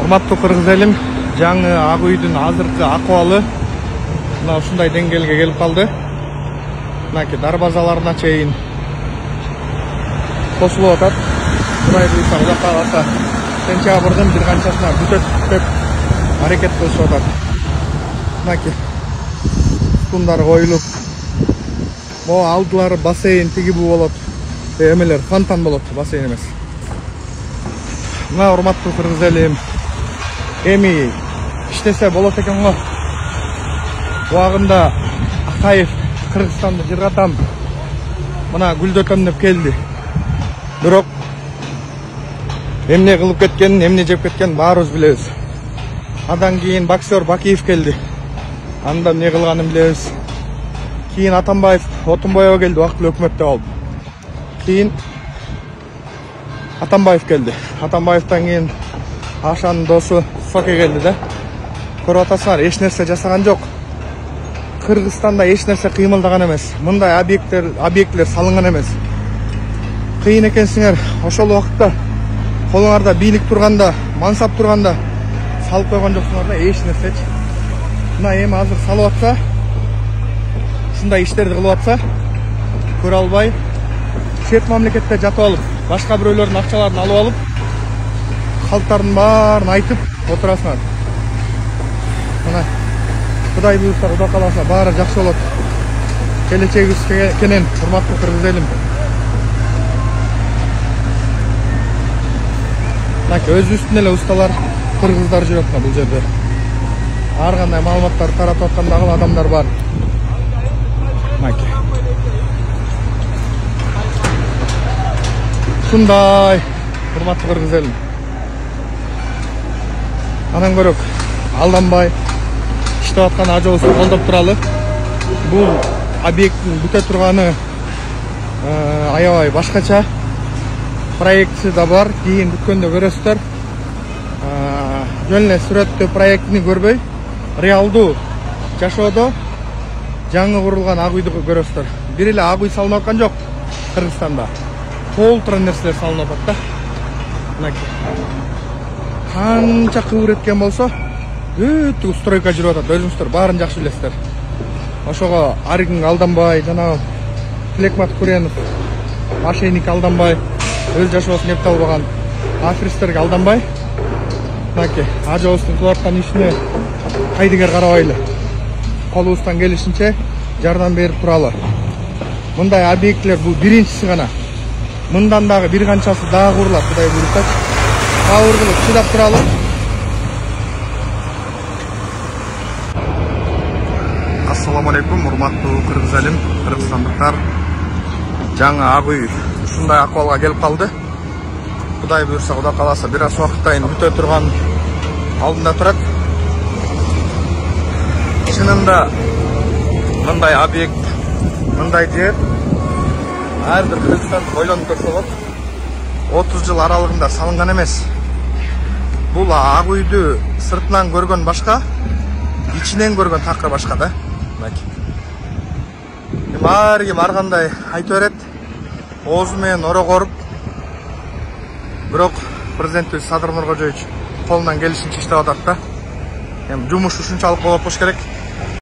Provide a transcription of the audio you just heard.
Урматтуу кыргыз элим, жаңы Ак үйдүн азыркы акыбалы мына ушундай деңгээлге келип калды. Мынакей дарбазаларына чейин кошулуп атат. Кудай буйруса, Кудай кааласа, сентябрдын бир канчасына бүтөт деп аракет кылышып атат. Мынакей тундар коюлуп, могу алдылары бассейн тиги бу болот. Эмелер фонтан болот, бассейн эмес. Мына урматтуу кыргыз элим, эми иштесе болот экен го. Убагында Акаев Кыргызстанды жыргатам, мына гүлдөтөм деп келди. Бирок эмне кылып кеткенин, эмне жеп кеткенин баарыбыз билебиз. Андан кийин боксер Бакиев келди. Анда эмне кылганын билебиз. Кийин Атамбаев, Отунбаева келди, убактылуу өкмөттө болуп. Кийин Атамбаев келди. Атамбаевтан кийин Ашанын досу Соке келди да. Көрүп атасыңар, эч нерсе жасаган жок. Кыргызстанда эч нерсе кыймылдаган эмес. Мындай объекттер салынган эмес. Кыйын экенсиңер, ошол убакытта колуңарда бийлик турганда, мансап турганда салып койгон жоксуңар да эч нерсечи. Мына эми азыр салып атса, ушундай иштерди кылып атса, көрө албай, чет мамлекетте жатып алып, башка бирөөлөрдүн акчаларын алып алып, калктардын баарын айтып отурасыңар. Мына Кудай буйруса, Кудай кааласа, баары жакшы болот. Келечегибиз кенен, урматтуу кыргыз элим. Өзүбүздүн эле усталар, кыргыздар жүрөт бул жерде. Ар кандай маалыматтарды таратып аткан дагы адамдар бар. Ушундай, урматтуу кыргыз элим. Анан көрөк, алданбай иштеп аткан ажыбызды колдоп туралы. Бул объекттин бүтө турганы аябай башкача. Проекти да бар, кийин бүткөндө көрөсүздөр. Жөн эле сүрөттө проектини көрбөй, реалдуу жашоодо жаңы курулган Ак үйдү көрөсүздөр. Бир эле Ак үй салынып аткан жок Кыргызстанда. Толтура нерселер салынып атат да. Мынакей. Канча кыбыр эткен болсо, өтө стройка жүрүп атат. Өзүңүздөр баарын жакшы билесиздер. Ошого Аригин алданбай, жана Флекмат Куренов, мошенник алданбай, өз жашоосун эптеп албаган аферисттерге алданбай, мынакей ажыбыздын кылып аткан ишине кайдыгер карабайлы, колубуздан келишинче жардам берип туралы. Мындай объекттер бул биринчиси гана. Мындан дагы бир канчасы дагы курулат, Кудай буйруса. Сабыр кылып чыдап туралы. Ассаламу алейкум, урматтуу кыргыз элим, кыргызстандыктар. Жаңы Ак үй ушундай акыбалга келип калды. Кудай буйруса, Кудай кааласа, бир аз убакыттан бүтө турган алдында турат. Чынында мындай объект, мындай жер ар бир кыргызстан ойлонуп көрсө болот. 30 жыл аралыгында салынган эмес. Бул Ак үйдү сыртынан көргөн башка, ичинен көргөн такыр башка да. Ар ким ар кандай айтып берет, оозу менен орогоруп. Бирок президентибиз Садыр Нуркожоевич колунан келишинче иштеп атат да. Эми жумуш ушунчалык болуп болуш керек.